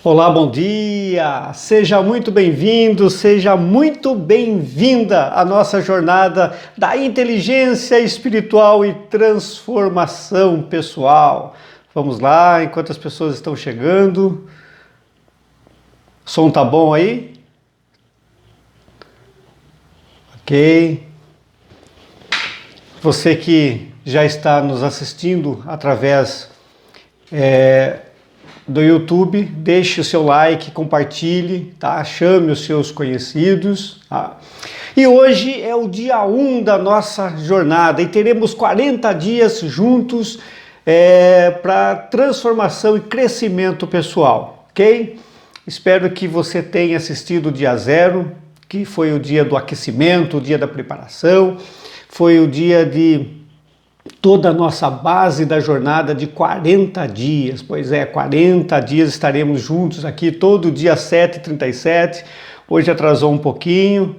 Olá, bom dia! Seja muito bem-vindo, seja muito bem-vinda à nossa jornada da inteligência espiritual e transformação pessoal. Vamos lá, enquanto as pessoas estão chegando. O som tá bom aí? Ok. Você que já está nos assistindo através do YouTube, deixe o seu like, compartilhe, tá? Chame os seus conhecidos, tá? E hoje é o dia 1 da nossa jornada e teremos 40 dias juntos para transformação e crescimento pessoal, ok? Espero que você tenha assistido o dia 0, que foi o dia do aquecimento, o dia da preparação, foi o dia de toda a nossa base da jornada de 40 dias. Pois é, 40 dias estaremos juntos aqui todo dia 7h37. Hoje atrasou um pouquinho,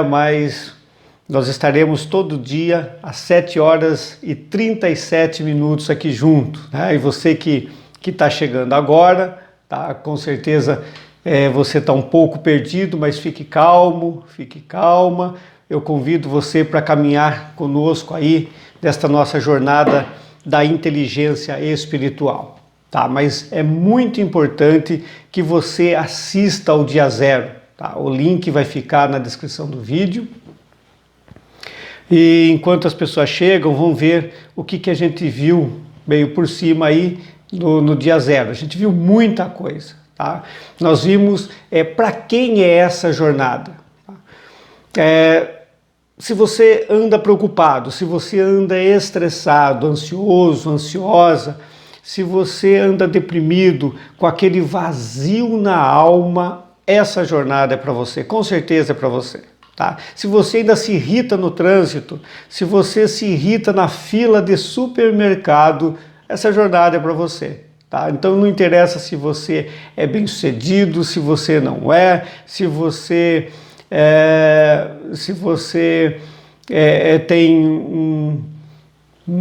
mas nós estaremos todo dia às 7h37 aqui juntos. E você que está chegando agora, tá? Com certeza você está um pouco perdido, mas fique calmo, fique calma. Eu convido você para caminhar conosco aí desta nossa jornada da inteligência espiritual, tá? Mas é muito importante que você assista ao dia 0, tá? O link vai ficar na descrição do vídeo. E enquanto as pessoas chegam, vão ver o que a gente viu meio por cima aí no dia 0. A gente viu muita coisa, tá? Nós vimos para quem é essa jornada. Tá? Se você anda preocupado, se você anda estressado, ansioso, ansiosa, se você anda deprimido, com aquele vazio na alma, essa jornada é para você, com certeza é para você. Tá? Se você ainda se irrita no trânsito, se você se irrita na fila de supermercado, essa jornada é para você. Tá? Então não interessa se você é bem-sucedido, se você não é, se você tem um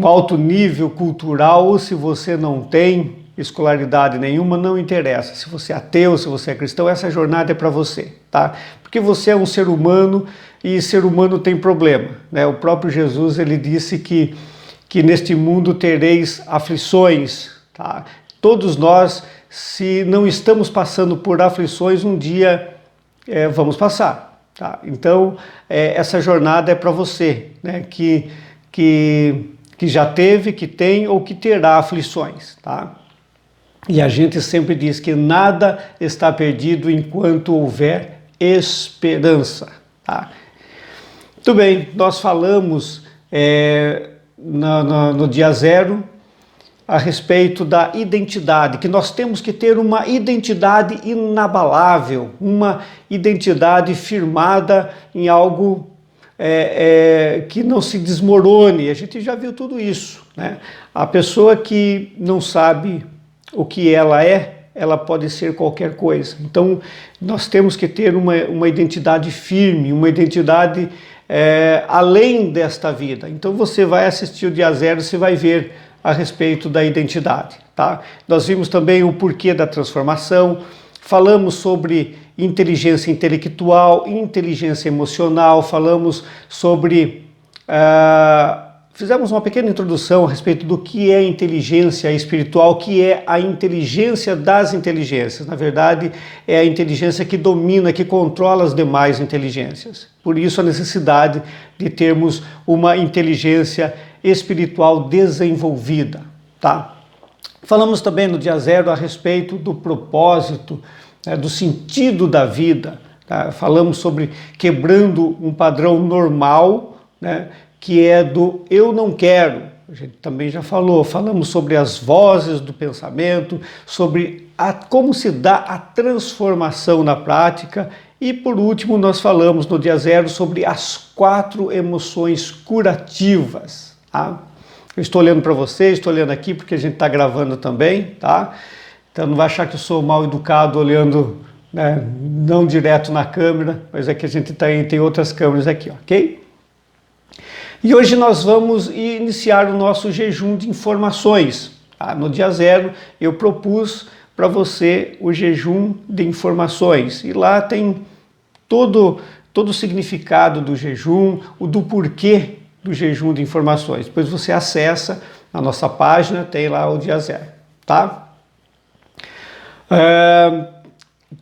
alto nível cultural ou se você não tem escolaridade nenhuma, não interessa. Se você é ateu, se você é cristão, essa jornada é para você, tá? Porque você é um ser humano e ser humano tem problema, né? O próprio Jesus, ele disse que neste mundo tereis aflições, tá? Todos nós, se não estamos passando por aflições, um dia vamos passar. Tá? Então, essa jornada é para você, né? que já teve, que tem ou que terá aflições. Tá? E a gente sempre diz que nada está perdido enquanto houver esperança. Tá? Muito bem, nós falamos no dia 0 a respeito da identidade, que nós temos que ter uma identidade inabalável, uma identidade firmada em algo que não se desmorone. A gente já viu tudo isso, né? A pessoa que não sabe o que ela é, ela pode ser qualquer coisa. Então, nós temos que ter uma identidade firme, uma identidade além desta vida. Então, você vai assistir o dia 0, você vai ver a respeito da identidade, tá? Nós vimos também o porquê da transformação, falamos sobre inteligência intelectual, inteligência emocional, falamos sobre... fizemos uma pequena introdução a respeito do que é inteligência espiritual, que é a inteligência das inteligências. Na verdade, é a inteligência que domina, que controla as demais inteligências. Por isso, a necessidade de termos uma inteligência espiritual desenvolvida, tá? Falamos também no dia 0 a respeito do propósito, do sentido da vida, tá? Falamos sobre quebrando um padrão normal, né, que é do eu não quero. A gente também já falamos sobre as vozes do pensamento, sobre como se dá a transformação na prática. E por último, nós falamos no dia 0 sobre as 4 emoções curativas. Tá? Eu estou olhando para você, estou olhando aqui porque a gente está gravando também, tá? Então não vai achar que eu sou mal educado olhando, né, não direto na câmera, mas é que a gente tem outras câmeras aqui, ok? E hoje nós vamos iniciar o nosso jejum de informações. Tá? No dia 0 eu propus para você o jejum de informações. E lá tem todo o significado do jejum, o do porquê do jejum de informações. Depois você acessa a nossa página, tem lá o dia zero, tá?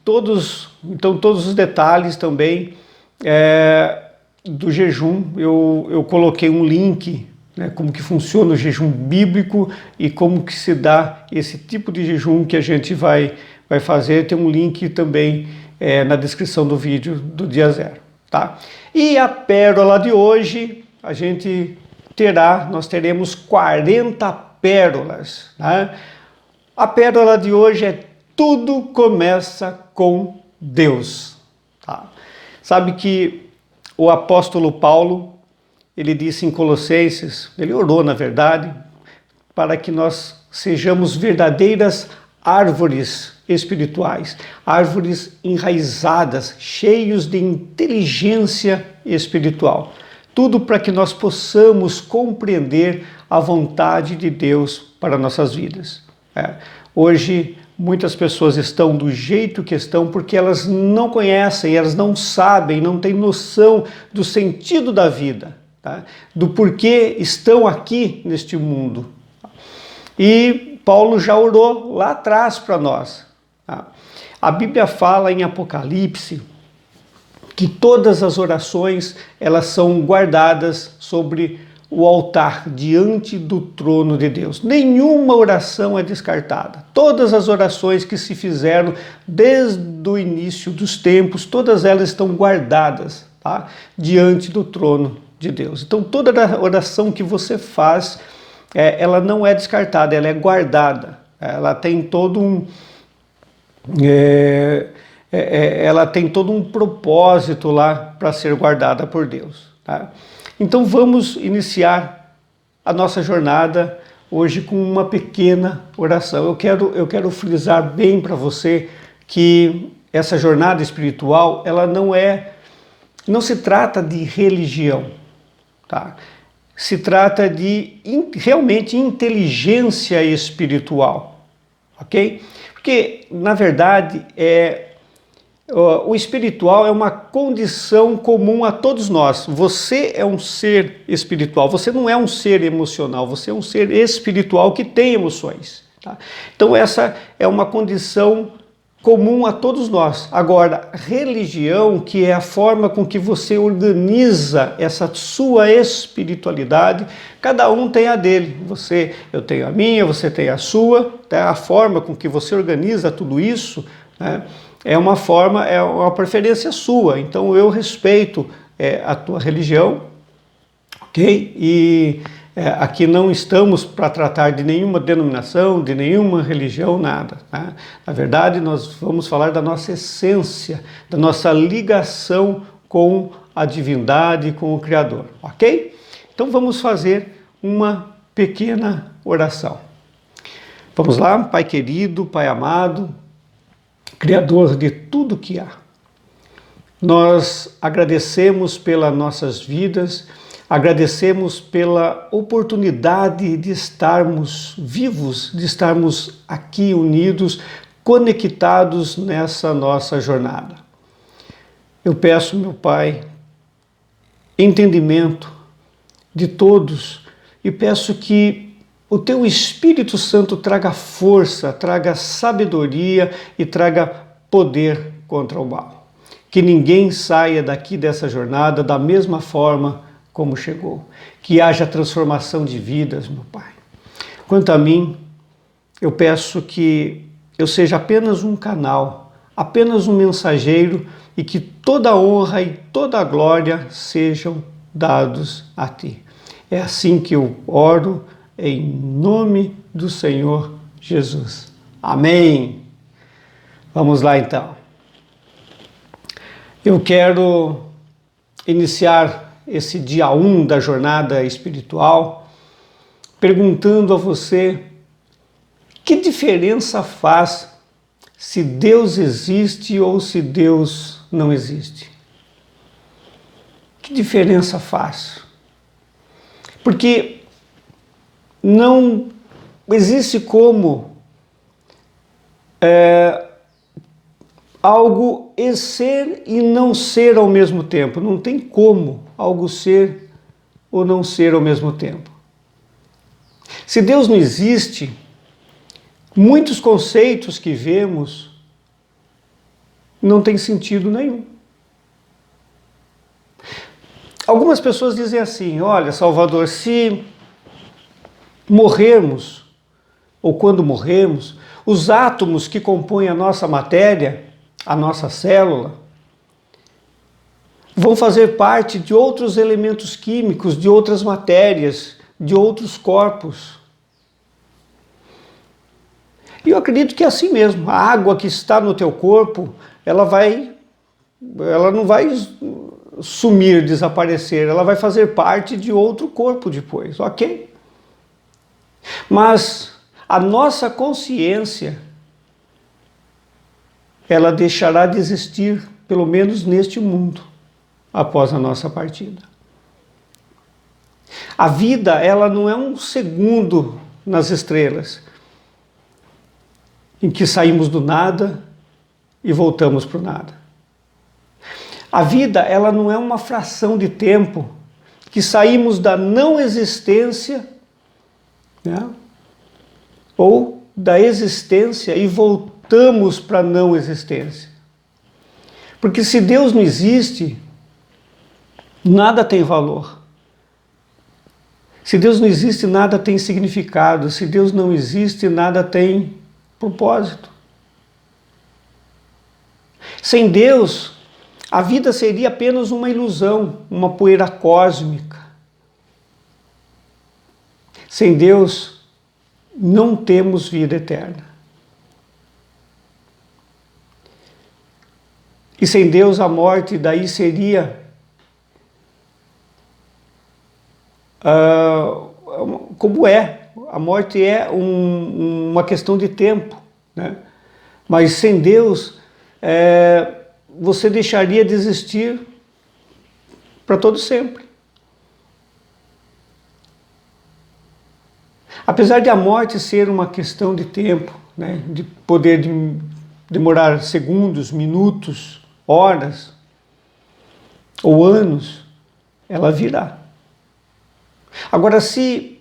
Todos os detalhes também do jejum, eu coloquei um link, né, como que funciona o jejum bíblico e como que se dá esse tipo de jejum que a gente vai fazer. Tem um link também na descrição do vídeo do dia zero, tá? E a pérola de hoje, nós teremos 40 pérolas, né? A pérola de hoje é: tudo começa com Deus, tá? Sabe que o apóstolo Paulo, ele disse em Colossenses, ele orou na verdade, para que nós sejamos verdadeiras árvores espirituais, árvores enraizadas, cheios de inteligência espiritual. Tudo para que nós possamos compreender a vontade de Deus para nossas vidas. Hoje, muitas pessoas estão do jeito que estão porque elas não conhecem, elas não sabem, não têm noção do sentido da vida, tá? Do porquê estão aqui neste mundo. E Paulo já orou lá atrás para nós, tá? A Bíblia fala em Apocalipse que todas as orações elas são guardadas sobre o altar, diante do trono de Deus. Nenhuma oração é descartada. Todas as orações que se fizeram desde o início dos tempos, todas elas estão guardadas, tá, diante do trono de Deus. Então toda oração que você faz, ela não é descartada, ela é guardada. Ela tem todo um... ela tem todo um propósito lá para ser guardada por Deus, tá? Então vamos iniciar a nossa jornada hoje com uma pequena oração. Eu quero frisar bem para você que essa jornada espiritual, ela não se trata de religião, tá? Se trata de realmente inteligência espiritual, ok? Porque, na verdade, o espiritual é uma condição comum a todos nós. Você é um ser espiritual, você não é um ser emocional, você é um ser espiritual que tem emoções, tá? Então essa é uma condição comum a todos nós. Agora, religião, que é a forma com que você organiza essa sua espiritualidade, cada um tem a dele. Eu tenho a minha, você tem a sua, tá? A forma com que você organiza tudo isso, né, é uma preferência sua. Então eu respeito a tua religião, ok? E aqui não estamos para tratar de nenhuma denominação, de nenhuma religião, nada, tá? Na verdade, nós vamos falar da nossa essência, da nossa ligação com a divindade, com o Criador, ok? Então vamos fazer uma pequena oração. Vamos lá, Pai querido, Pai amado, Criador de tudo que há. Nós agradecemos pelas nossas vidas, agradecemos pela oportunidade de estarmos vivos, de estarmos aqui unidos, conectados nessa nossa jornada. Eu peço, meu Pai, entendimento de todos e peço que o Teu Espírito Santo traga força, traga sabedoria e traga poder contra o mal. Que ninguém saia daqui dessa jornada da mesma forma como chegou. Que haja transformação de vidas, meu Pai. Quanto a mim, eu peço que eu seja apenas um canal, apenas um mensageiro e que toda a honra e toda a glória sejam dados a Ti. É assim que eu oro, em nome do Senhor Jesus. Amém. Vamos lá então. Eu quero iniciar esse dia 1 da jornada espiritual perguntando a você: que diferença faz se Deus existe ou se Deus não existe? Que diferença faz? Porque não existe como algo é ser e não ser ao mesmo tempo. Não tem como algo ser ou não ser ao mesmo tempo. Se Deus não existe, muitos conceitos que vemos não têm sentido nenhum. Algumas pessoas dizem assim: olha, Salvador, se morrermos, ou quando morrermos, os átomos que compõem a nossa matéria, a nossa célula, vão fazer parte de outros elementos químicos, de outras matérias, de outros corpos. E eu acredito que é assim mesmo. A água que está no teu corpo, ela não vai sumir, desaparecer, ela vai fazer parte de outro corpo depois, ok? Mas a nossa consciência, ela deixará de existir, pelo menos neste mundo, após a nossa partida. A vida, ela não é um segundo nas estrelas, em que saímos do nada e voltamos para o nada. A vida, ela não é uma fração de tempo que saímos da não existência, né? Ou da existência e voltamos para a não existência. Porque se Deus não existe, nada tem valor. Se Deus não existe, nada tem significado. Se Deus não existe, nada tem propósito. Sem Deus, a vida seria apenas uma ilusão, uma poeira cósmica. Sem Deus, não temos vida eterna. E sem Deus, a morte daí seria como é. A morte é uma questão de tempo, né? Mas sem Deus, você deixaria de existir para todo sempre. Apesar de a morte ser uma questão de tempo, né, de poder demorar segundos, minutos, horas ou anos, ela virá. Agora, se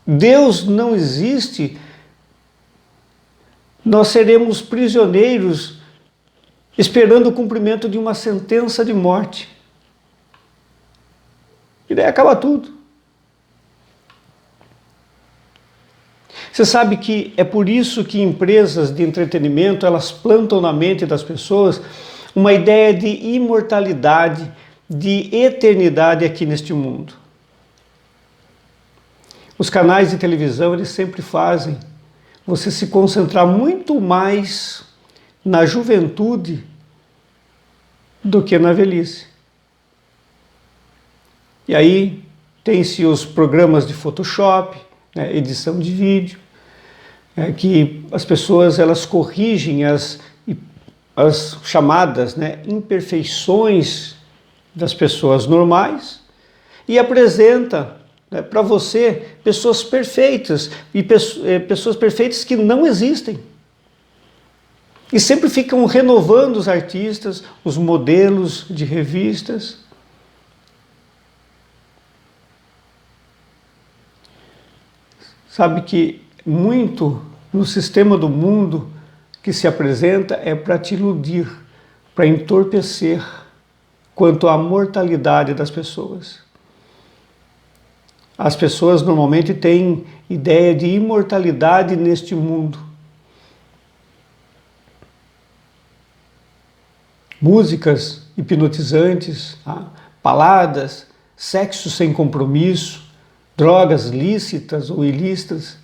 Deus não existe, nós seremos prisioneiros esperando o cumprimento de uma sentença de morte. E daí acaba tudo. Você sabe que é por isso que empresas de entretenimento, elas plantam na mente das pessoas uma ideia de imortalidade, de eternidade aqui neste mundo. Os canais de televisão, eles sempre fazem você se concentrar muito mais na juventude do que na velhice. E aí tem-se os programas de Photoshop, né, edição de vídeo, que as pessoas elas corrigem as chamadas, né, imperfeições das pessoas normais e apresenta, né, para você pessoas perfeitas e pessoas perfeitas que não existem. E sempre ficam renovando os artistas, os modelos de revistas. Sabe que muito no sistema do mundo que se apresenta é para te iludir, para entorpecer quanto à mortalidade das pessoas. As pessoas normalmente têm ideia de imortalidade neste mundo. Músicas hipnotizantes, baladas, sexo sem compromisso, drogas lícitas ou ilícitas,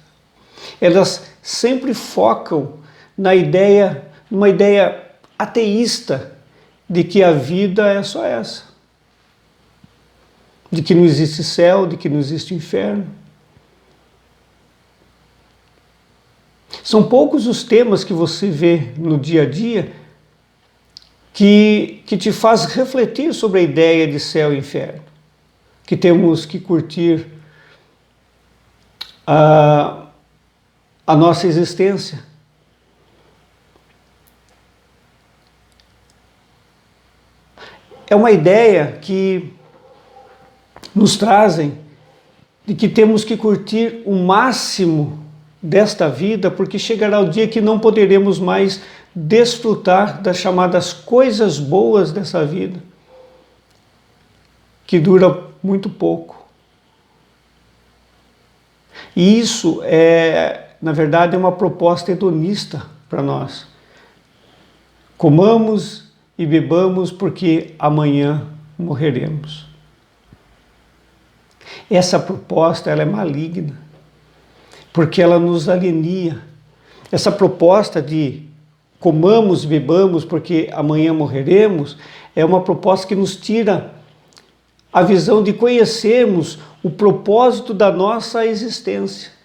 elas sempre focam numa ideia ateísta de que a vida é só essa, de que não existe céu, de que não existe inferno. São poucos os temas que você vê no dia a dia que te faz refletir sobre a ideia de céu e inferno, que temos que curtir a nossa existência, é uma ideia que nos trazem de que temos que curtir o máximo desta vida, porque chegará o dia que não poderemos mais desfrutar das chamadas coisas boas dessa vida, que dura muito pouco. E isso na verdade, é uma proposta hedonista para nós. Comamos e bebamos porque amanhã morreremos. Essa proposta, ela é maligna, porque ela nos alenia. Essa proposta de comamos e bebamos porque amanhã morreremos é uma proposta que nos tira a visão de conhecermos o propósito da nossa existência.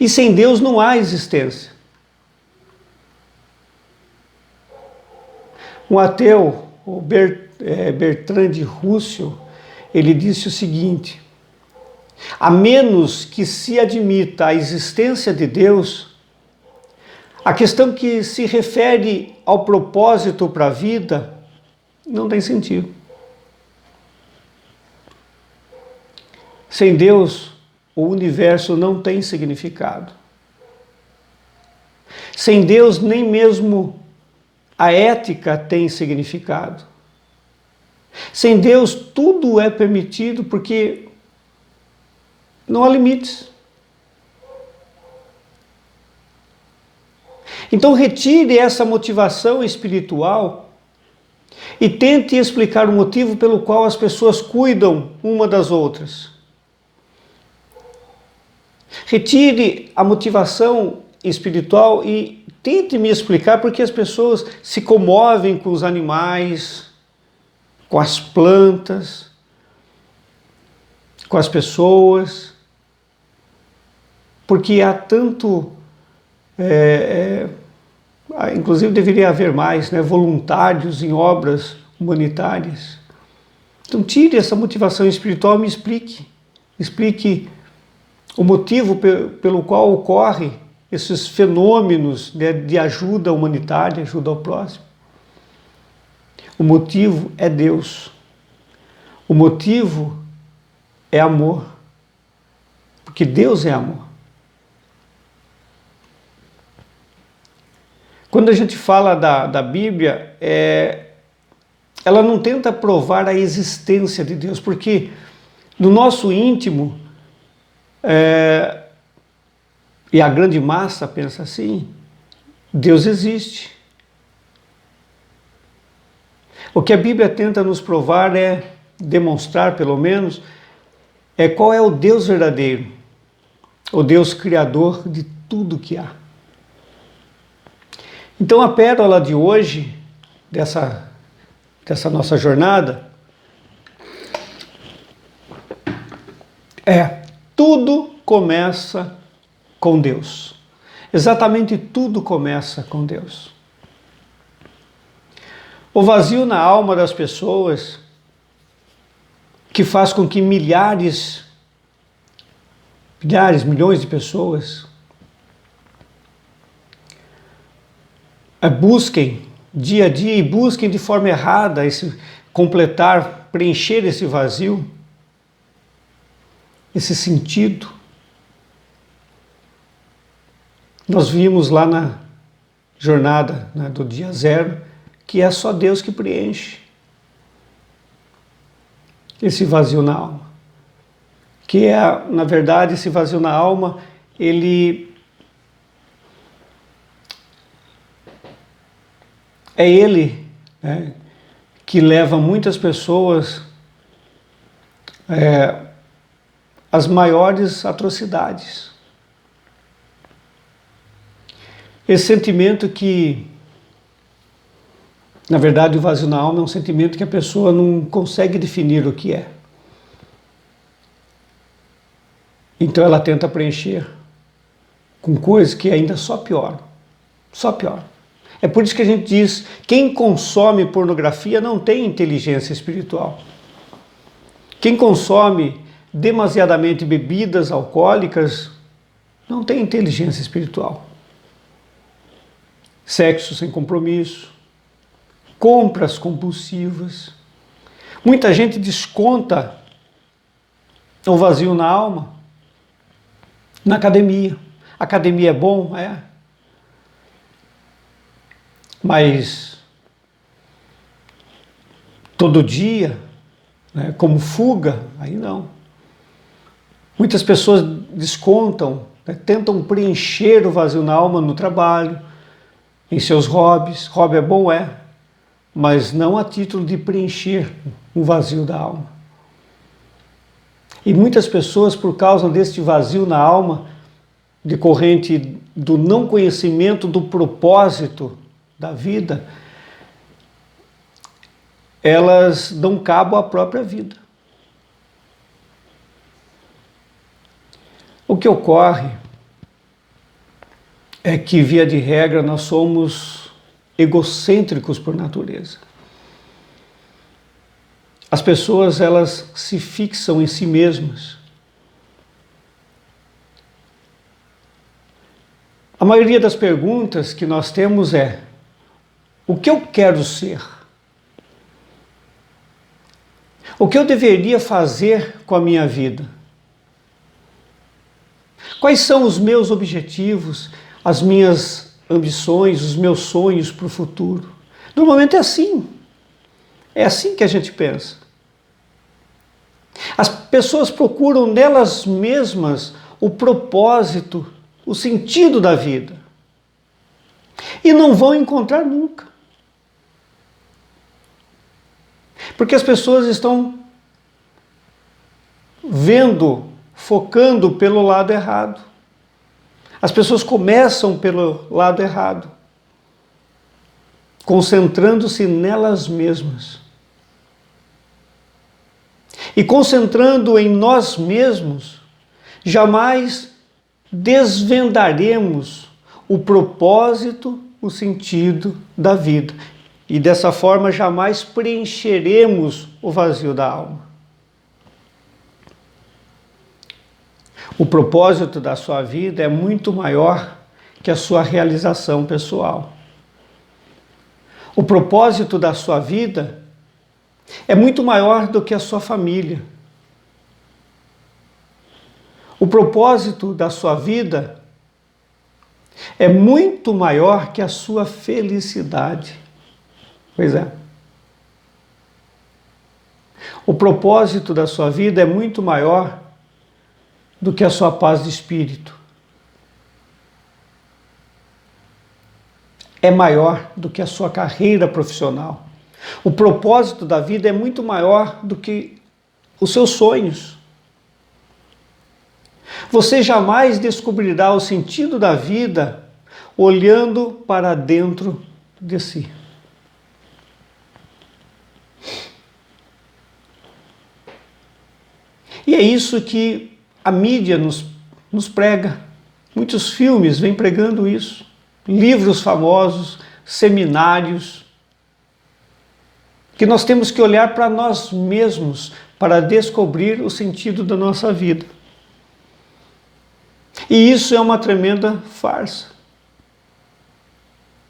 E sem Deus não há existência. Um ateu, o Bertrand Russell, ele disse o seguinte: a menos que se admita a existência de Deus, a questão que se refere ao propósito para a vida não tem sentido. Sem Deus, o universo não tem significado. Sem Deus, nem mesmo a ética tem significado. Sem Deus, tudo é permitido porque não há limites. Então, retire essa motivação espiritual e tente explicar o motivo pelo qual as pessoas cuidam uma das outras. Retire a motivação espiritual e tente me explicar por que as pessoas se comovem com os animais, com as plantas, com as pessoas, porque há tanto, inclusive deveria haver mais, voluntários em obras humanitárias. Então tire essa motivação espiritual e me explique o motivo pelo qual ocorre esses fenômenos de ajuda humanitária, ajuda ao próximo. O motivo é Deus. O motivo é amor. Porque Deus é amor. Quando a gente fala da Bíblia, ela não tenta provar a existência de Deus, porque no nosso íntimo, e a grande massa pensa assim, Deus existe. O que a Bíblia tenta nos provar demonstrar, pelo menos, qual é o Deus verdadeiro, o Deus criador de tudo que há. Então a pérola de hoje, dessa nossa jornada, tudo começa com Deus. Exatamente tudo começa com Deus. O vazio na alma das pessoas, que faz com que milhares, milhões de pessoas busquem dia a dia e busquem de forma errada preencher esse vazio, esse sentido. Nós vimos lá na jornada do dia zero que é só Deus que preenche esse vazio na alma. Que na verdade, esse vazio na alma, ele que leva muitas pessoas às maiores atrocidades. Esse sentimento que, na verdade, o vazio na alma é um sentimento que a pessoa não consegue definir o que é. Então ela tenta preencher com coisas que ainda só pioram. Só pioram. É por isso que a gente diz, quem consome pornografia não tem inteligência espiritual. Quem consome demasiadamente bebidas alcoólicas não tem inteligência espiritual. Sexo sem compromisso, compras compulsivas. Muita gente desconta o vazio na alma na academia. Academia é bom? É. Mas todo dia, né, como fuga, aí não. Muitas pessoas descontam, né, tentam preencher o vazio na alma no trabalho, em seus hobbies. Hobby é bom? É. Mas não a título de preencher o vazio da alma. E muitas pessoas, por causa deste vazio na alma, decorrente do não conhecimento do propósito da vida, elas dão cabo à própria vida. O que ocorre é que, via de regra, nós somos egocêntricos por natureza. As pessoas, elas se fixam em si mesmas. A maioria das perguntas que nós temos é: o que eu quero ser? O que eu deveria fazer com a minha vida? Quais são os meus objetivos, as minhas ambições, os meus sonhos para o futuro? Normalmente é assim. É assim que a gente pensa. As pessoas procuram nelas mesmas o propósito, o sentido da vida. E não vão encontrar nunca. Porque as pessoas estão vendo, focando pelo lado errado. As pessoas começam pelo lado errado, concentrando-se nelas mesmas. E concentrando em nós mesmos, jamais desvendaremos o propósito, o sentido da vida. E dessa forma jamais preencheremos o vazio da alma. O propósito da sua vida é muito maior que a sua realização pessoal. O propósito da sua vida é muito maior do que a sua família. O propósito da sua vida é muito maior que a sua felicidade. Pois é. O propósito da sua vida é muito maior do que a sua paz de espírito. É maior do que a sua carreira profissional. O propósito da vida é muito maior do que os seus sonhos. Você jamais descobrirá o sentido da vida olhando para dentro de si. E é isso que a mídia nos prega. Muitos filmes vêm pregando isso. Livros famosos, seminários. Que nós temos que olhar para nós mesmos para descobrir o sentido da nossa vida. E isso é uma tremenda farsa.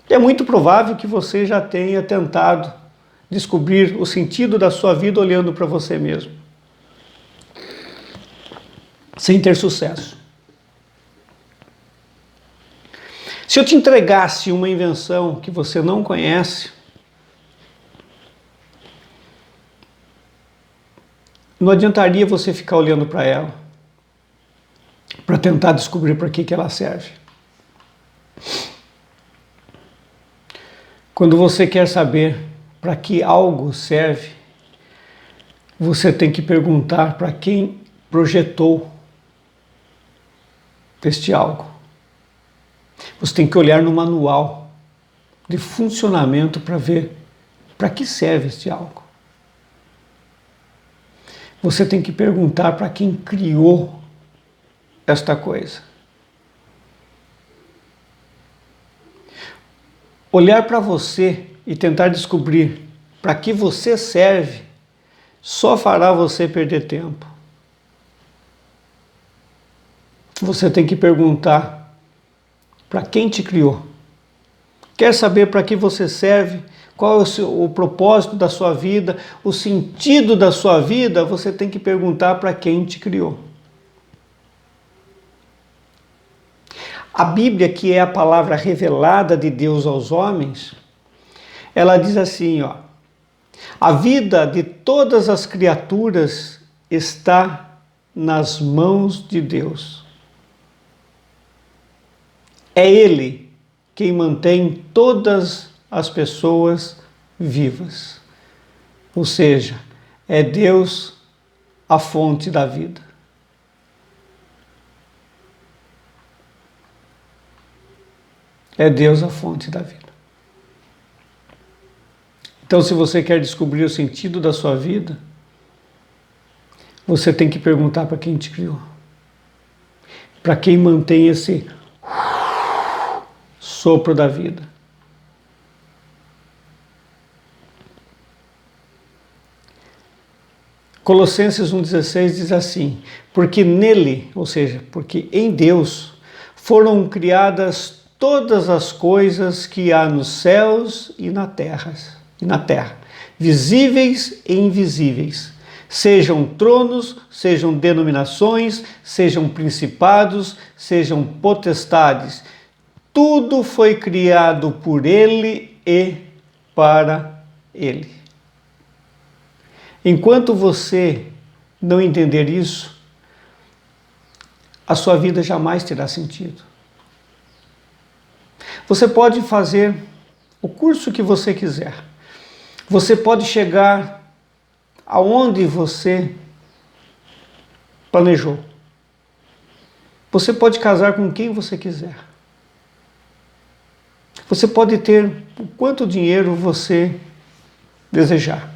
É muito provável que você já tenha tentado descobrir o sentido da sua vida olhando para você mesmo, sem ter sucesso. Se eu te entregasse uma invenção que você não conhece, não adiantaria você ficar olhando para ela, para tentar descobrir para que ela serve. Quando você quer saber para que algo serve, você tem que perguntar para quem projetou este algo. Você tem que olhar no manual de funcionamento para ver para que serve este algo. Você tem que perguntar para quem criou esta coisa. Olhar para você e tentar descobrir para que você serve só fará você perder tempo. Você tem que perguntar para quem te criou Quer saber para que você serve? Qual é o propósito da sua vida? O sentido da sua vida? Você tem que perguntar para quem te criou. A Bíblia, que é a palavra revelada de Deus aos homens, ela diz assim, ó: a vida de todas as criaturas está nas mãos de Deus. É Ele quem mantém todas as pessoas vivas. Ou seja, é Deus a fonte da vida. É Deus a fonte da vida. Então, se você quer descobrir o sentido da sua vida, você tem que perguntar para quem te criou. Para quem mantém esse sopro da vida. Colossenses 1,16 diz assim: porque nele, ou seja, porque em Deus, foram criadas todas as coisas que há nos céus e na terra, visíveis e invisíveis, sejam tronos, sejam denominações, sejam principados, sejam potestades. Tudo foi criado por Ele e para Ele. Enquanto você não entender isso, a sua vida jamais terá sentido. Você pode fazer o curso que você quiser. Você pode chegar aonde você planejou. Você pode casar com quem você quiser. Você pode ter o quanto dinheiro você desejar.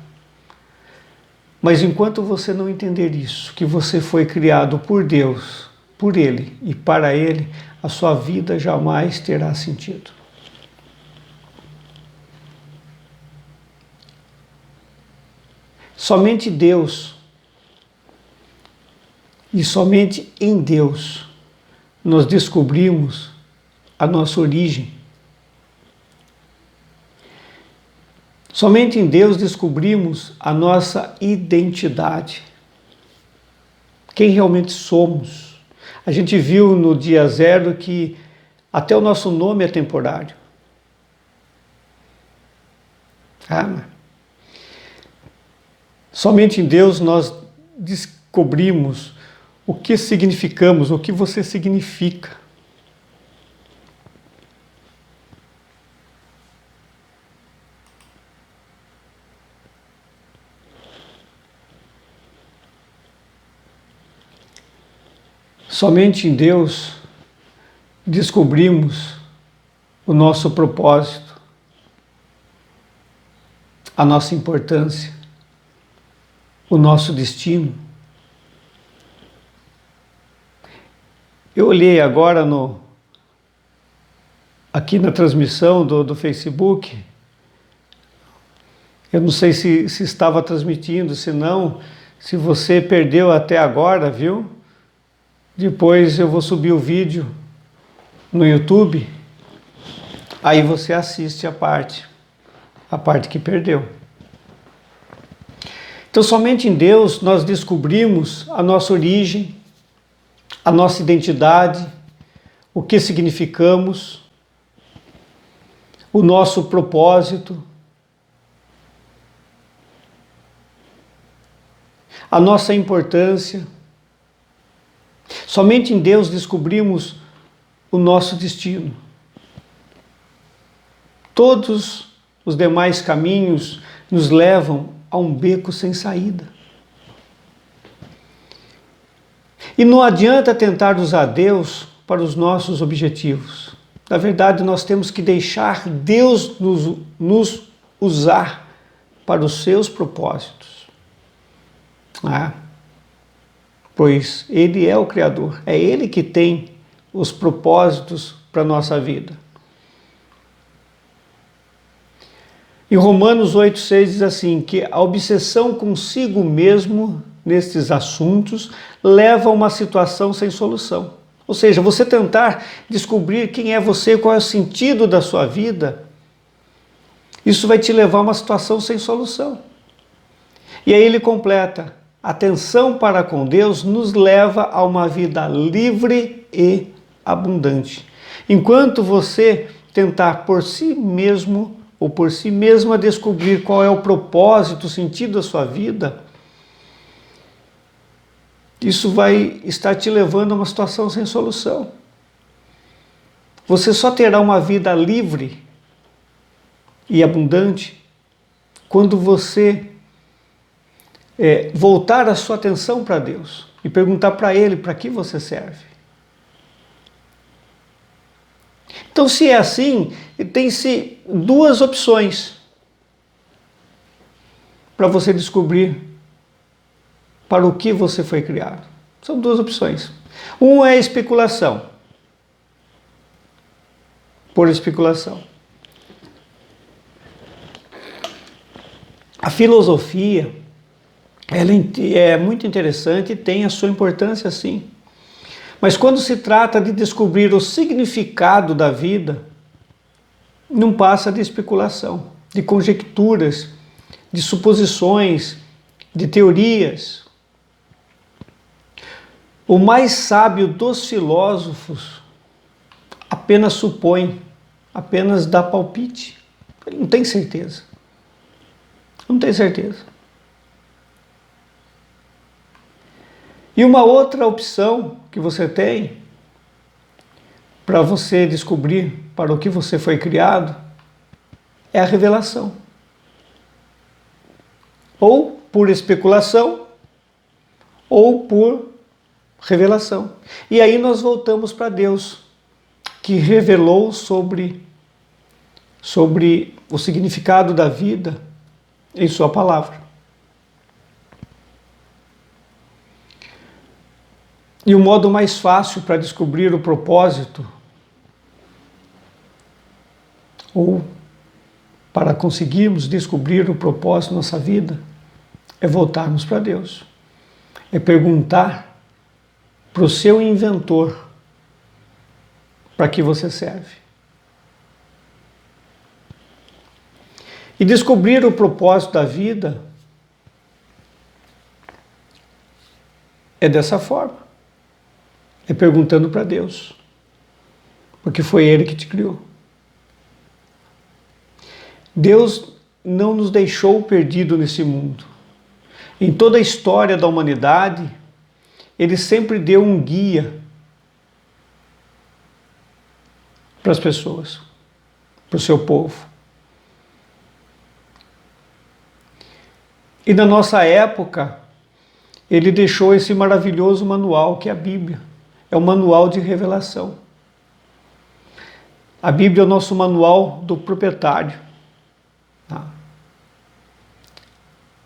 Mas enquanto você não entender isso, que você foi criado por Deus, por Ele e para Ele, a sua vida jamais terá sentido. Somente Deus e somente em Deus nós descobrimos a nossa origem. Somente em Deus descobrimos a nossa identidade. Quem realmente somos. A gente viu no dia zero que até o nosso nome é temporário. Somente em Deus nós descobrimos o que significamos, o que você significa. Somente em Deus descobrimos o nosso propósito, a nossa importância, o nosso destino. Eu olhei agora aqui na transmissão do Facebook, eu não sei se estava transmitindo, se não, se você perdeu até agora, viu? Depois eu vou subir o vídeo no YouTube, aí você assiste a parte que perdeu. Então, somente em Deus nós descobrimos a nossa origem, a nossa identidade, o que significamos, o nosso propósito, a nossa importância. Somente em Deus descobrimos o nosso destino. Todos os demais caminhos nos levam a um beco sem saída. E não adianta tentar usar Deus para os nossos objetivos. Na verdade, nós temos que deixar Deus nos usar para os seus propósitos. Pois Ele é o Criador, é Ele que tem os propósitos para a nossa vida. Em Romanos 8,6 diz assim, que a obsessão consigo mesmo nestes assuntos leva a uma situação sem solução. Ou seja, você tentar descobrir quem é você, qual é o sentido da sua vida, Isso vai te levar a uma situação sem solução. E aí ele completa: a atenção para com Deus nos leva a uma vida livre e abundante. Enquanto você tentar por si mesmo ou por si mesma descobrir qual é o propósito, o sentido da sua vida, isso vai estar te levando a uma situação sem solução. Você só terá uma vida livre e abundante quando você voltar a sua atenção para Deus e perguntar para Ele para que você serve. Então, se é assim, tem-se duas opções para você descobrir para o que você foi criado. São duas opções. Uma é especulação. Por especulação. A filosofia, ela é muito interessante e tem a sua importância, sim. Mas quando se trata de descobrir o significado da vida, não passa de especulação, de conjecturas, de suposições, de teorias. O mais sábio dos filósofos apenas supõe, apenas dá palpite. Ele não tem certeza. Não tem certeza. E uma outra opção que você tem para você descobrir para o que você foi criado é a revelação. Ou por especulação, ou por revelação. E aí nós voltamos para Deus, que revelou sobre o significado da vida em sua palavra. E o modo mais fácil para descobrir o propósito, ou para conseguirmos descobrir o propósito da nossa vida, é voltarmos para Deus. É perguntar para o seu inventor para que você serve. E descobrir o propósito da vida é dessa forma. É perguntando para Deus. Porque foi Ele que te criou. Deus não nos deixou perdido nesse mundo. Em toda a história da humanidade, Ele sempre deu um guia para as pessoas, para o seu povo. E na nossa época, Ele deixou esse maravilhoso manual que é a Bíblia. É o manual de revelação. A Bíblia é o nosso manual do proprietário.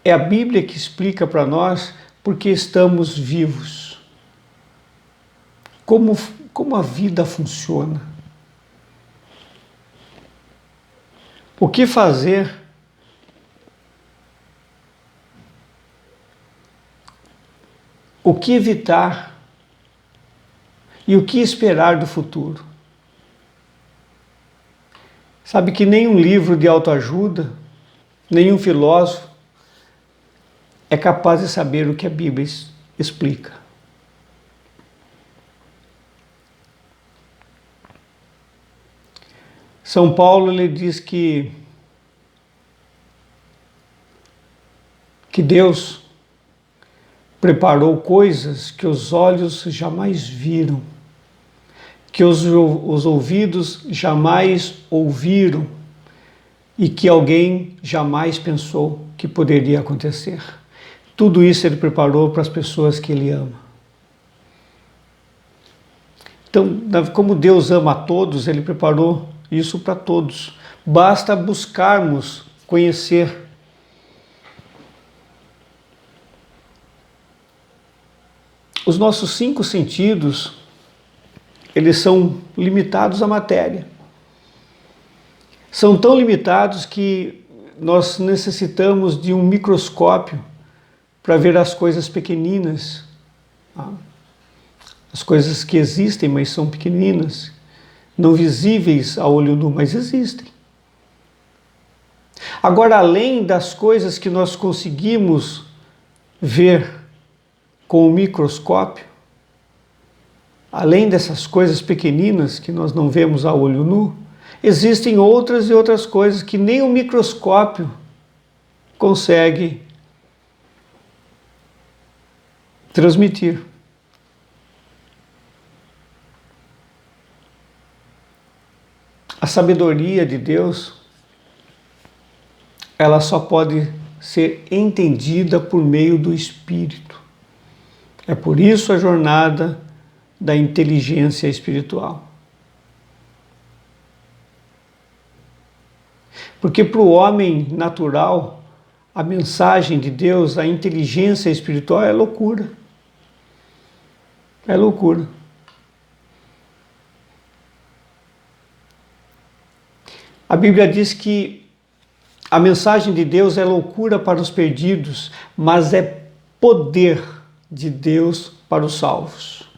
É a Bíblia que explica para nós por que estamos vivos. Como a vida funciona. O que fazer o que evitar e o que esperar do futuro. Sabe que nenhum livro de autoajuda, nenhum filósofo é capaz de saber o que a Bíblia explica. São Paulo, ele diz que Deus preparou coisas que os olhos jamais viram, que os ouvidos jamais ouviram e que alguém jamais pensou que poderia acontecer. Tudo isso Ele preparou para as pessoas que Ele ama. Então, como Deus ama a todos, Ele preparou isso para todos. Basta buscarmos conhecer. Os nossos 5 sentidos, eles são limitados à matéria. São tão limitados que nós necessitamos de um microscópio para ver as coisas pequeninas. As coisas que existem, mas são pequeninas, não visíveis a olho nu, mas existem. Agora, além das coisas que nós conseguimos ver com o microscópio, além dessas coisas pequeninas que nós não vemos a olho nu, existem outras e outras coisas que nem o microscópio consegue transmitir. A sabedoria de Deus, ela só pode ser entendida por meio do Espírito. É por isso a jornada da inteligência espiritual. Porque para o homem natural, a mensagem de Deus, a inteligência espiritual é loucura. É loucura. A Bíblia diz que a mensagem de Deus é loucura para os perdidos, mas é poder de Deus para os salvos.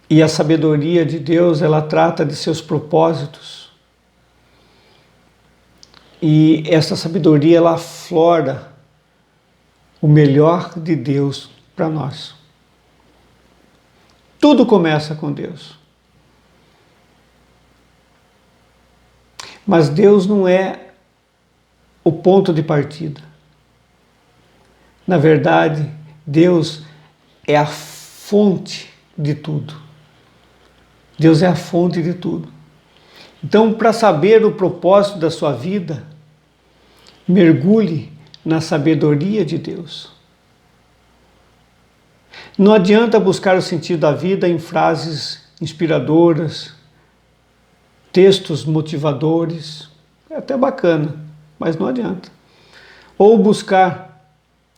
E a sabedoria de Deus, ela trata de seus propósitos. E essa sabedoria, ela aflora o melhor de Deus para nós. Tudo começa com Deus. Mas Deus não é o ponto de partida. Na verdade, Deus é a fonte de tudo. Deus é a fonte de tudo. Então, para saber o propósito da sua vida, mergulhe na sabedoria de Deus. Não adianta buscar o sentido da vida em frases inspiradoras, textos motivadores, é até bacana, mas não adianta. Ou buscar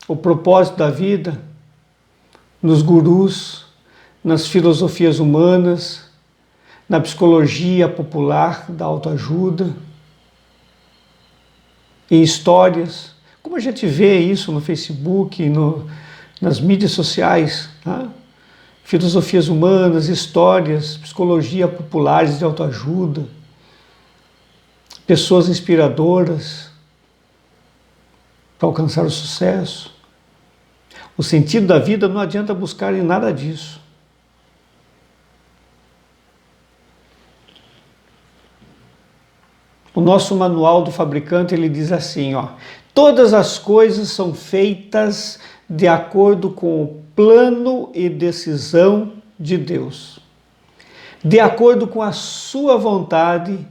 o propósito da vida nos gurus, nas filosofias humanas, na psicologia popular da autoajuda, em histórias, como a gente vê isso no Facebook, nas mídias sociais, tá? Filosofias humanas, histórias, psicologia populares de autoajuda, pessoas inspiradoras para alcançar o sucesso. O sentido da vida não adianta buscar em nada disso. O nosso manual do fabricante, ele diz assim, ó: todas as coisas são feitas de acordo com o plano e decisão de Deus, de acordo com a sua vontade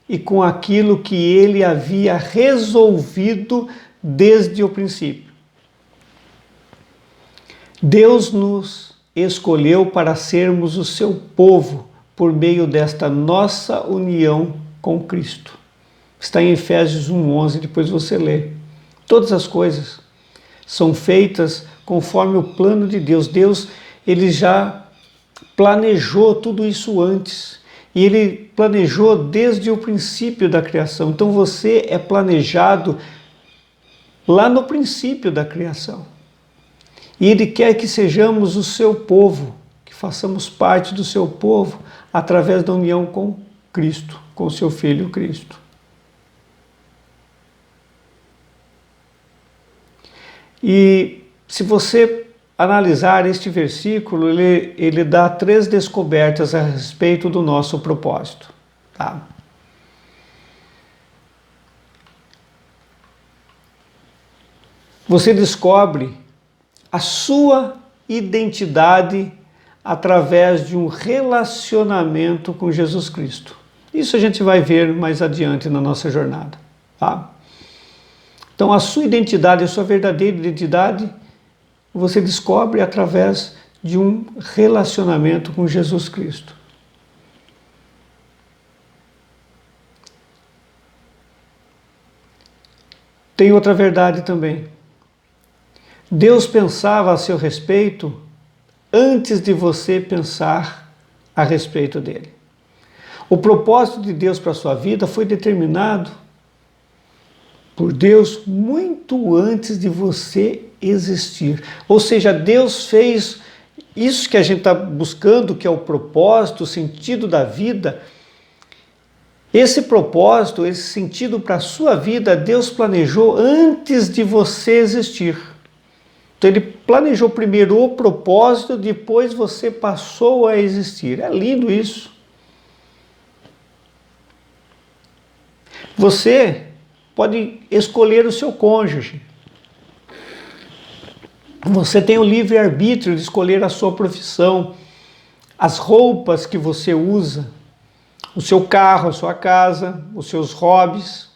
e com aquilo que ele havia resolvido desde o princípio. Deus nos escolheu para sermos o seu povo por meio desta nossa união com Cristo. Está em Efésios 1:11, depois você lê. Todas as coisas são feitas conforme o plano de Deus. Deus, ele já planejou tudo isso antes. E ele planejou desde o princípio da criação. Então você é planejado lá no princípio da criação. E ele quer que sejamos o seu povo, que façamos parte do seu povo através da união com Cristo, com o seu Filho Cristo. E se você analisar este versículo, ele dá 3 descobertas a respeito do nosso propósito. Tá? Você descobre a sua identidade através de um relacionamento com Jesus Cristo. Isso a gente vai ver mais adiante na nossa jornada. Tá? Então, a sua identidade, a sua verdadeira identidade, você descobre através de um relacionamento com Jesus Cristo. Tem outra verdade também. Deus pensava a seu respeito antes de você pensar a respeito dele. O propósito de Deus para a sua vida foi determinado por Deus muito antes de você existir. Ou seja, Deus fez isso que a gente está buscando, que é o propósito, o sentido da vida. Esse propósito, esse sentido para a sua vida, Deus planejou antes de você existir. Então Ele planejou primeiro o propósito, depois você passou a existir. É lindo isso. Você pode escolher o seu cônjuge. Você tem o livre-arbítrio de escolher a sua profissão, as roupas que você usa, o seu carro, a sua casa, os seus hobbies.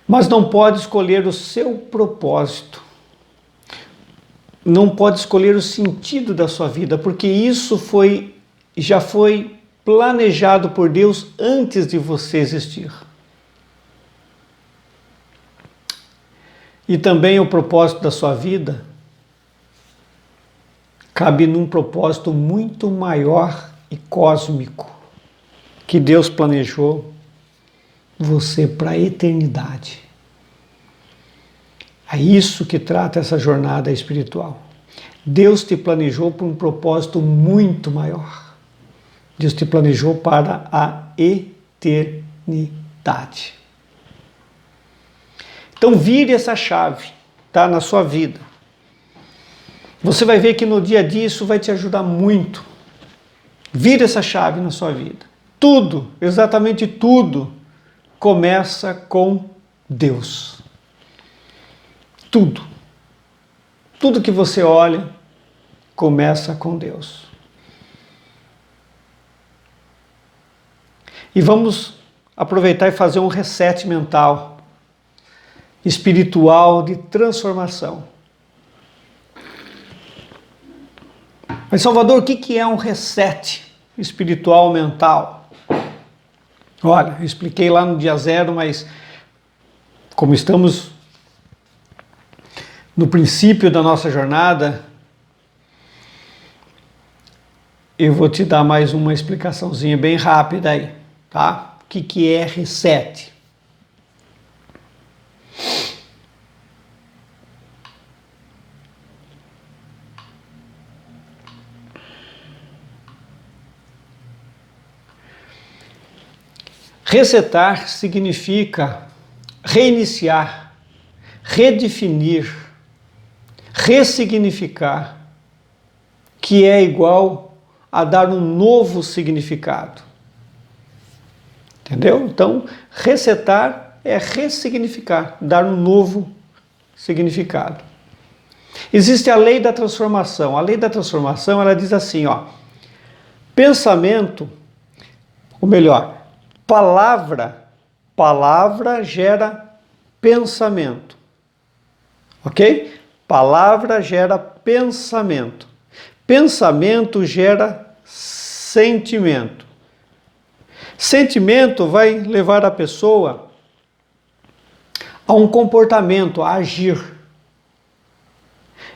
Mas não pode escolher o seu propósito. Não pode escolher o sentido da sua vida, porque isso já foi planejado por Deus antes de você existir. E também o propósito da sua vida cabe num propósito muito maior e cósmico, que Deus planejou você para a eternidade. É isso que trata essa jornada espiritual. Deus te planejou para um propósito muito maior. Deus te planejou para a eternidade. Então vire essa chave, tá, na sua vida. Você vai ver que no dia a dia isso vai te ajudar muito. Vire essa chave na sua vida. Tudo, exatamente tudo, começa com Deus. Tudo. Tudo que você olha começa com Deus. E vamos aproveitar e fazer um reset mental, espiritual, de transformação. Mas, Salvador, o que é um reset espiritual mental? Olha, eu expliquei lá no dia 0, mas como estamos no princípio da nossa jornada, eu vou te dar mais uma explicaçãozinha bem rápida aí, tá? O que é reset? Resetar significa reiniciar, redefinir, ressignificar, que é igual a dar um novo significado. Entendeu? Então, resetar é ressignificar, dar um novo significado. Existe a lei da transformação. A lei da transformação, ela diz assim, ó, pensamento, ou melhor, palavra gera pensamento, ok? Palavra gera pensamento. Pensamento gera sentimento. Sentimento vai levar a pessoa a um comportamento, a agir.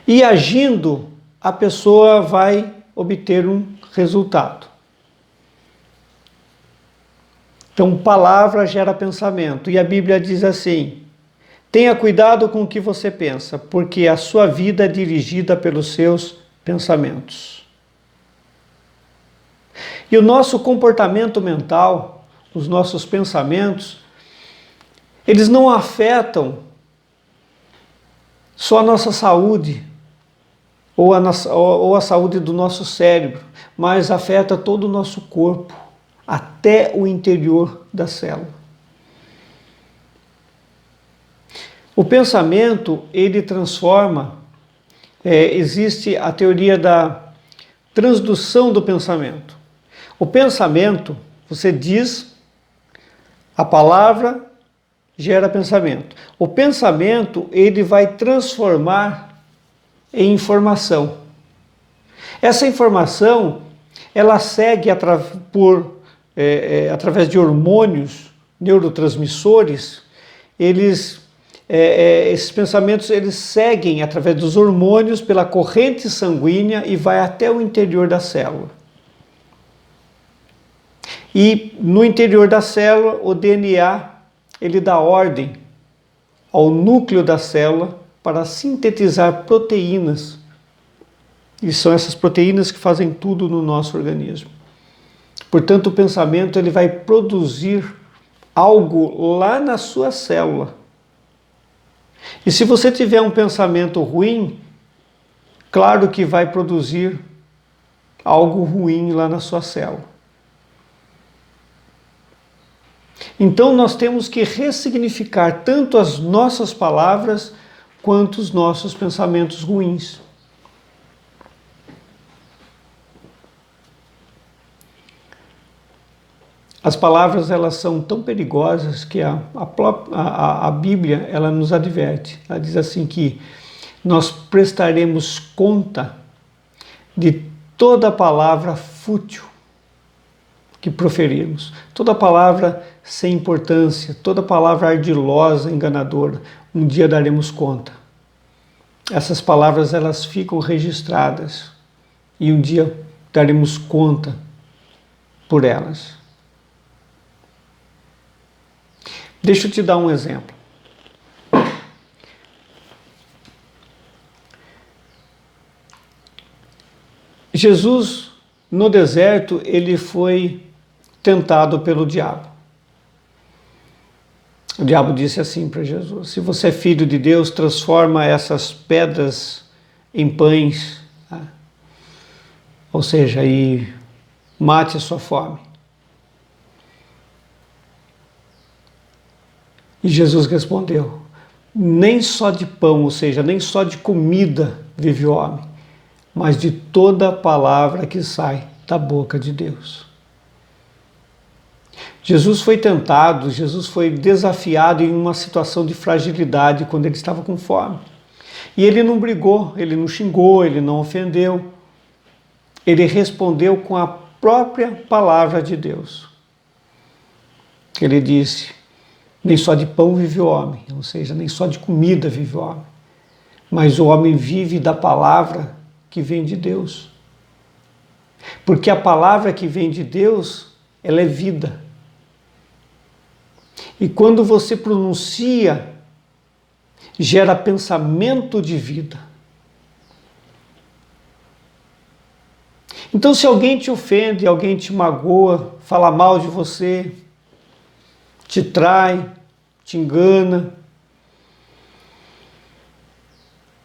E agindo, a pessoa vai obter um resultado. Então, palavra gera pensamento. E a Bíblia diz assim, tenha cuidado com o que você pensa, porque a sua vida é dirigida pelos seus pensamentos. E o nosso comportamento mental, os nossos pensamentos, eles não afetam só a nossa saúde, ou a saúde do nosso cérebro, mas afeta todo o nosso corpo, até o interior da célula. O pensamento, ele transforma, existe a teoria da transdução do pensamento. O pensamento, você diz, a palavra gera pensamento. O pensamento, ele vai transformar em informação. Essa informação, ela segue através de hormônios, neurotransmissores, esses pensamentos eles seguem através dos hormônios pela corrente sanguínea e vai até o interior da célula. E no interior da célula, o DNA ele dá ordem ao núcleo da célula para sintetizar proteínas. E são essas proteínas que fazem tudo no nosso organismo. Portanto, o pensamento ele vai produzir algo lá na sua célula. E se você tiver um pensamento ruim, claro que vai produzir algo ruim lá na sua célula. Então nós temos que ressignificar tanto as nossas palavras quanto os nossos pensamentos ruins. As palavras elas são tão perigosas que a Bíblia ela nos adverte. Ela diz assim que nós prestaremos conta de toda palavra fútil que proferirmos, toda palavra sem importância, toda palavra ardilosa, enganadora, um dia daremos conta. Essas palavras elas ficam registradas e um dia daremos conta por elas. Deixa eu te dar um exemplo. Jesus, no deserto, ele foi tentado pelo diabo. O diabo disse assim para Jesus: se você é filho de Deus, transforma essas pedras em pães, tá? Ou seja, e mate a sua fome. E Jesus respondeu: nem só de pão, ou seja, nem só de comida vive o homem, mas de toda palavra que sai da boca de Deus. Jesus foi tentado, Jesus foi desafiado em uma situação de fragilidade quando ele estava com fome. E ele não brigou, ele não xingou, ele não ofendeu. Ele respondeu com a própria palavra de Deus. Ele disse: nem só de pão vive o homem, ou seja, nem só de comida vive o homem, mas o homem vive da palavra que vem de Deus. Porque a palavra que vem de Deus, ela é vida. E quando você pronuncia, gera pensamento de vida. Então, se alguém te ofende, alguém te magoa, fala mal de você, te trai, te engana,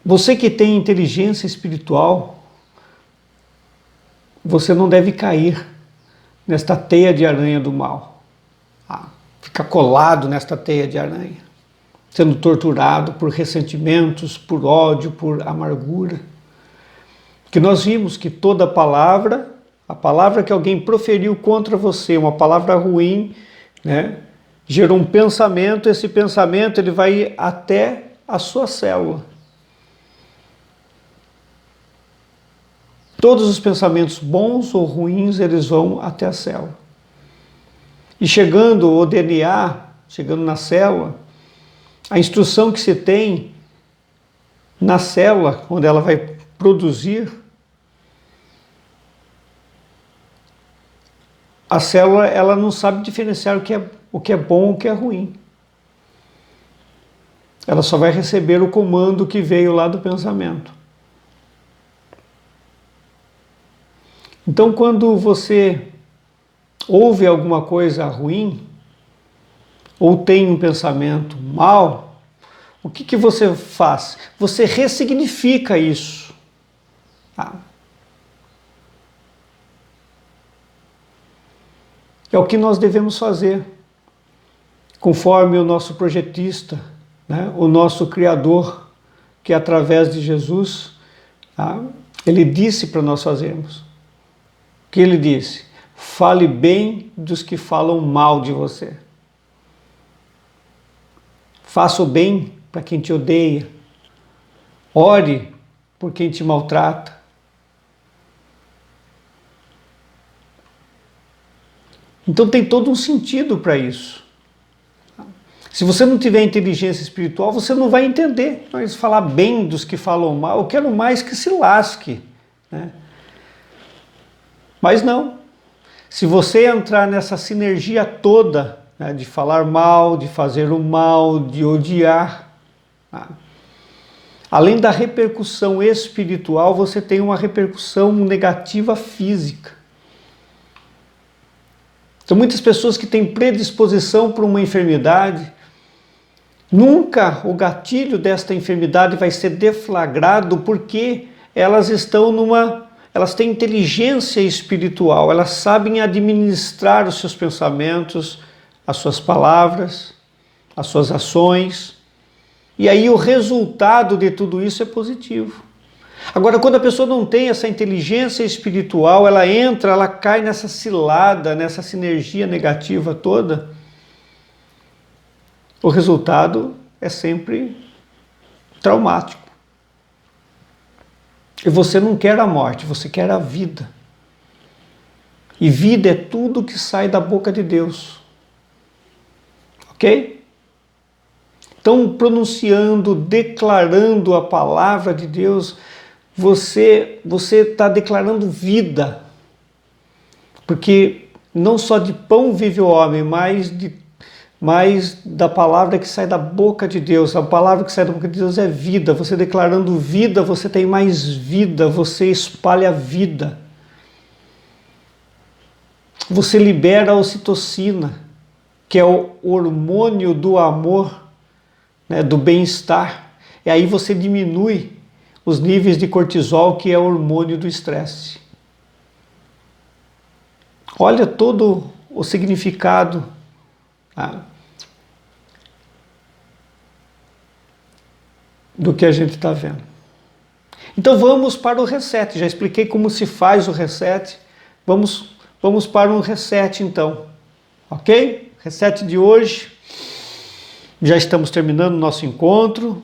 você que tem inteligência espiritual, você não deve cair nesta teia de aranha do mal. Ficar colado nesta teia de aranha, sendo torturado por ressentimentos, por ódio, por amargura. Que nós vimos que toda palavra, a palavra que alguém proferiu contra você, uma palavra ruim, né, gerou um pensamento, esse pensamento ele vai até a sua célula. Todos os pensamentos bons ou ruins, eles vão até a célula. E chegando o DNA, chegando na célula, a instrução que se tem na célula, onde ela vai produzir, a célula ela não sabe diferenciar o que é bom e o que é ruim. Ela só vai receber o comando que veio lá do pensamento. Então, quando você ouve alguma coisa ruim, ou tem um pensamento mal, o que você faz? Você ressignifica isso. É o que nós devemos fazer, conforme o nosso projetista, né, o nosso Criador, que através de Jesus, ele disse para nós fazermos. O que ele disse? Fale bem dos que falam mal de você. Faça o bem para quem te odeia. Ore por quem te maltrata. Então tem todo um sentido para isso. Se você não tiver inteligência espiritual, você não vai entender. Mas falar bem dos que falam mal, eu quero mais que se lasque, né? Mas não. Se você entrar nessa sinergia toda, né, de falar mal, de fazer o mal, de odiar, além da repercussão espiritual, você tem uma repercussão negativa física. Então, muitas pessoas que têm predisposição para uma enfermidade, nunca o gatilho desta enfermidade vai ser deflagrado porque elas têm inteligência espiritual, elas sabem administrar os seus pensamentos, as suas palavras, as suas ações, e aí o resultado de tudo isso é positivo. Agora, quando a pessoa não tem essa inteligência espiritual, ela cai nessa cilada, nessa sinergia negativa toda, o resultado é sempre traumático. E você não quer a morte, você quer a vida. E vida é tudo que sai da boca de Deus. Ok? Então, pronunciando, declarando a palavra de Deus, você está declarando vida. Porque não só de pão vive o homem, mas da palavra que sai da boca de Deus. A palavra que sai da boca de Deus é vida. Você declarando vida, você tem mais vida, você espalha vida. Você libera a ocitocina, que é o hormônio do amor, né, do bem-estar. E aí você diminui os níveis de cortisol, que é o hormônio do estresse. Olha todo o significado, tá, do que a gente está vendo. Então vamos para o reset. Já expliquei como se faz o reset. Vamos para um reset então. Ok? Reset de hoje. Já estamos terminando o nosso encontro.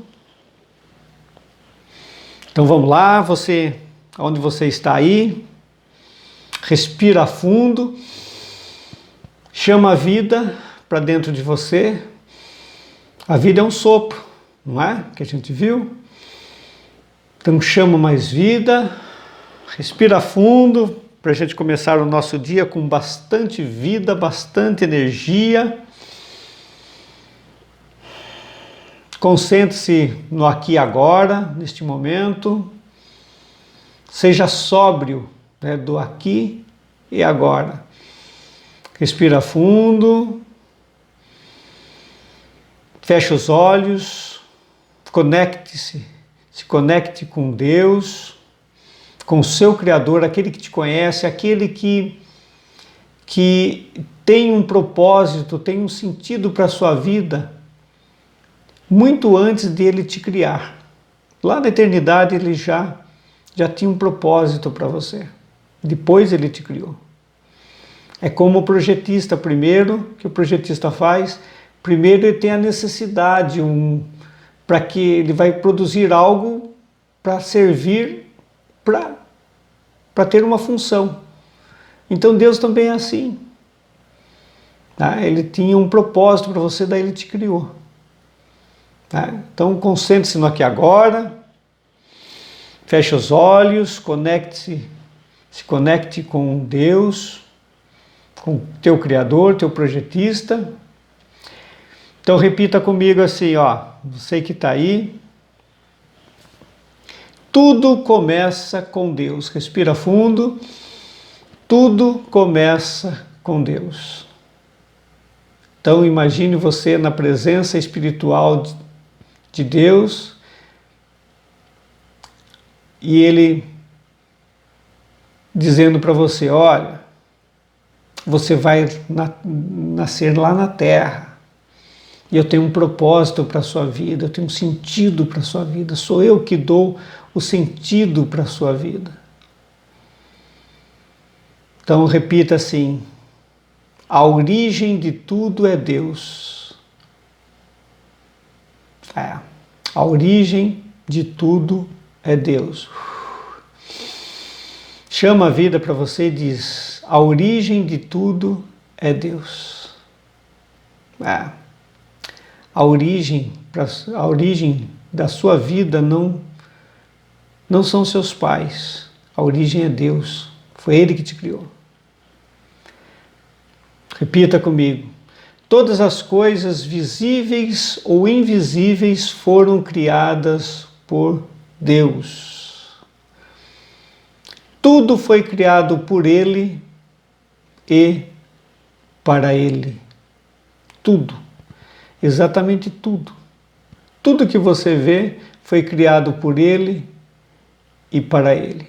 Então vamos lá, onde você está aí, respira fundo, chama a vida para dentro de você. A vida é um sopro, não é? Que a gente viu. Então chama mais vida, respira fundo para a gente começar o nosso dia com bastante vida, bastante energia. Concentre-se no aqui e agora, neste momento. Seja sóbrio, né, do aqui e agora. Respira fundo. Feche os olhos. Se conecte com Deus, com o seu Criador, aquele que te conhece, aquele que tem um propósito, tem um sentido para a sua vida, muito antes de ele te criar. Lá na eternidade ele já tinha um propósito para você. Depois ele te criou. É como o projetista primeiro, que o projetista faz, primeiro ele tem a necessidade, para que ele vai produzir algo para servir, para ter uma função. Então Deus também é assim. Tá? Ele tinha um propósito para você, daí ele te criou. Tá? Então concentre-se no aqui e agora, feche os olhos, se conecte com Deus, com teu Criador, teu projetista. Então repita comigo assim, ó, você que está aí. Tudo começa com Deus. Respira fundo. Tudo começa com Deus. Então imagine você na presença espiritual de Deus e Ele dizendo para você, olha, você vai nascer lá na Terra e eu tenho um propósito para a sua vida, eu tenho um sentido para a sua vida, sou eu que dou o sentido para a sua vida. Então repita assim, a origem de tudo é Deus. A origem de tudo é Deus. Chama a vida para você e diz, a origem de tudo é Deus. A origem da sua vida não são seus pais. A origem é Deus. Foi Ele que te criou. Repita comigo. Todas as coisas visíveis ou invisíveis foram criadas por Deus. Tudo foi criado por Ele e para Ele. Tudo, exatamente tudo. Tudo que você vê foi criado por Ele e para Ele.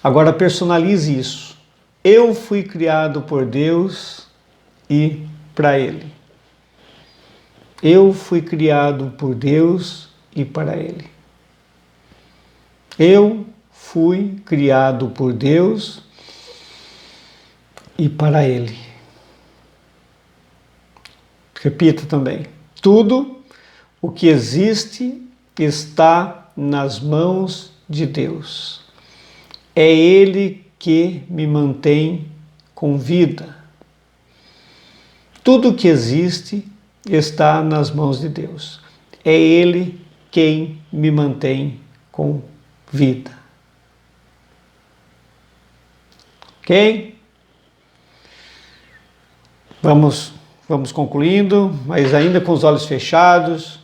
Agora personalize isso. Eu fui criado por Deus e para Ele. Eu fui criado por Deus e para Ele. Eu fui criado por Deus e para Ele. Repita também. Tudo o que existe está nas mãos de Deus. É Ele que me mantém com vida. Tudo o que existe está nas mãos de Deus. É Ele quem me mantém com vida. Ok? Vamos concluindo, mas ainda com os olhos fechados.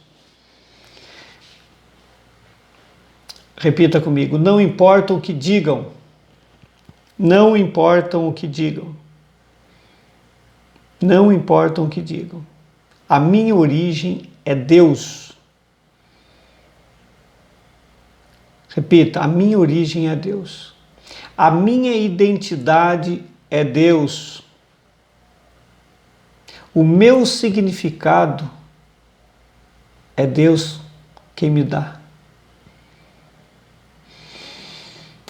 Repita comigo: não importa o que digam. Não importam o que digam. Não importam o que digam. A minha origem é Deus. Repita: a minha origem é Deus. A minha identidade é Deus. O meu significado é Deus quem me dá.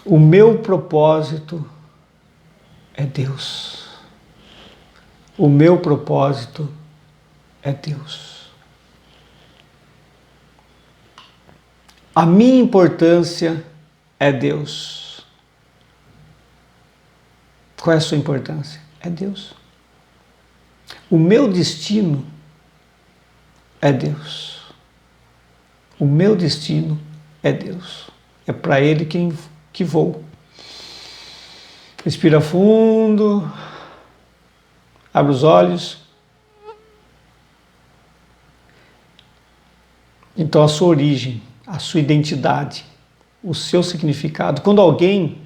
O meu propósito é Deus. O meu propósito é Deus. A minha importância é Deus. Qual é a sua importância? É Deus. O meu destino é Deus. O meu destino é Deus. É para Ele que vou. Respira fundo. Abre os olhos. Então a sua origem, a sua identidade, o seu significado. Quando alguém,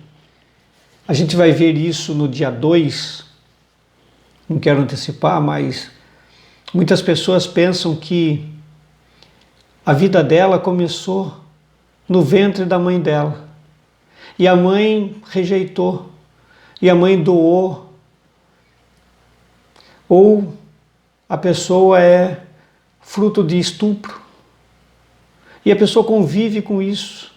a gente vai ver isso no dia 2, não quero antecipar, mas muitas pessoas pensam que a vida dela começou no ventre da mãe dela. E a mãe rejeitou, e a mãe doou. Ou a pessoa é fruto de estupro. E a pessoa convive com isso,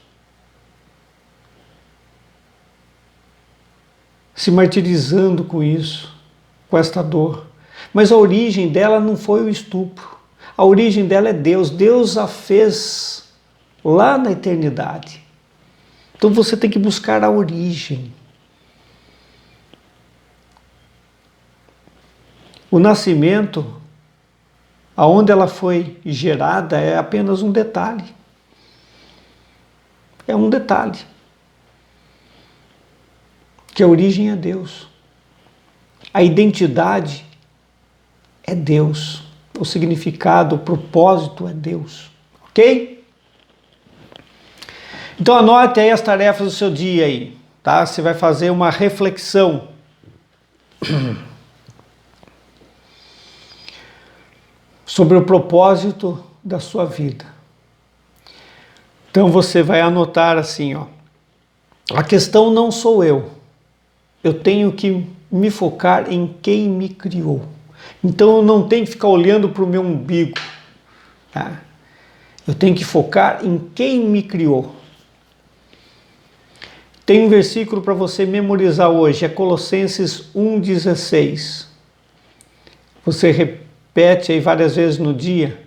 se martirizando com isso, com esta dor. Mas a origem dela não foi o estupro. A origem dela é Deus. Deus a fez lá na eternidade. Então você tem que buscar a origem. O nascimento, aonde ela foi gerada, é apenas um detalhe. É um detalhe. Que a origem é Deus. A identidade é Deus. O significado, o propósito é Deus. Ok? Então anote aí as tarefas do seu dia aí, tá? Você vai fazer uma reflexão. Sobre o propósito da sua vida. Então você vai anotar assim, ó. A questão não sou eu. Eu tenho que me focar em quem me criou. Então eu não tenho que ficar olhando para o meu umbigo. Tá? Eu tenho que focar em quem me criou. Tem um versículo para você memorizar hoje, é Colossenses 1,16. Você repete aí várias vezes no dia.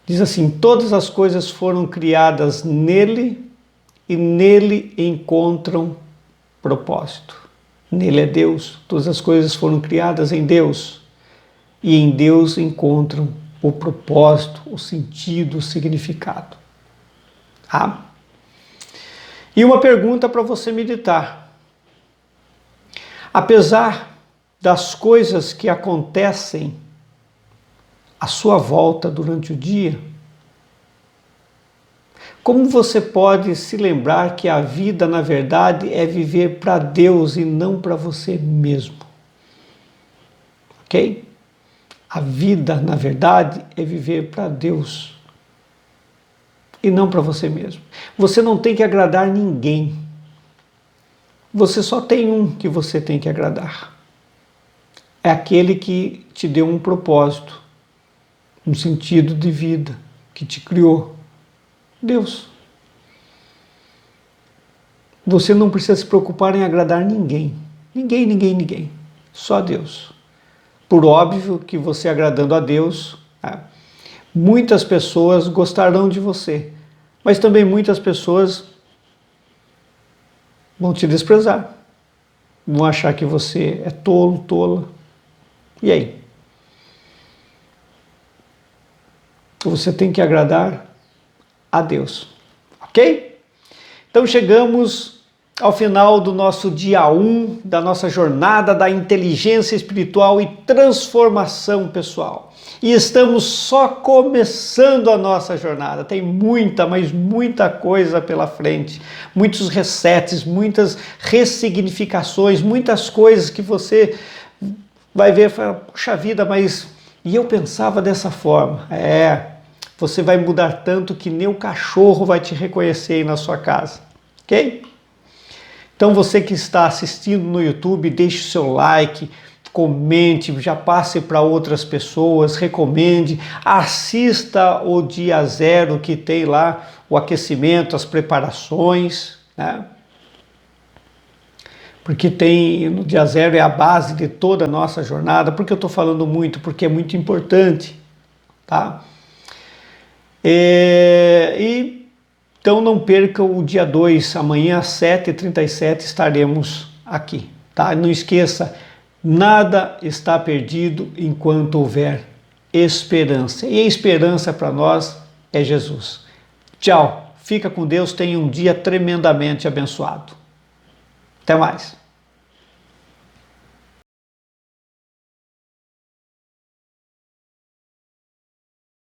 Diz assim: todas as coisas foram criadas nele e nele encontram propósito. Nele é Deus. Todas as coisas foram criadas em Deus e em Deus encontram o propósito, o sentido, o significado. Tá? E uma pergunta para você meditar. Apesar das coisas que acontecem à sua volta durante o dia, como você pode se lembrar que a vida, na verdade, é viver para Deus e não para você mesmo? ok? A vida, na verdade, é viver para Deus e não para você mesmo. Você não tem que agradar ninguém. Você só tem um que você tem que agradar. É aquele que te deu um propósito, um sentido de vida, que te criou. Deus. Você não precisa se preocupar em agradar ninguém. Ninguém. Só Deus. Por óbvio que você agradando a Deus, muitas pessoas gostarão de você, mas também muitas pessoas vão te desprezar, vão achar que você é tolo, tola. E aí? Você tem que agradar a Deus, ok? Então chegamos ao final do nosso dia 1, da nossa jornada da inteligência espiritual e transformação pessoal. E estamos só começando a nossa jornada. Tem muita, mas muita coisa pela frente. Muitos resets, muitas ressignificações, muitas coisas que você vai ver e falar, puxa vida, mas... E eu pensava dessa forma. Você vai mudar tanto que nem o cachorro vai te reconhecer aí na sua casa. Ok? Então você que está assistindo no YouTube, deixe o seu like, comente, já passe para outras pessoas, recomende, assista o dia 0 que tem lá o aquecimento, as preparações, né? Porque tem, no dia 0 é a base de toda a nossa jornada. Por que eu estou falando muito? Porque é muito importante, tá? Então não percam o dia 2, amanhã às 7h37 estaremos aqui, tá? Não esqueça, nada está perdido enquanto houver esperança. E a esperança para nós é Jesus. Tchau, fica com Deus, tenha um dia tremendamente abençoado. Até mais.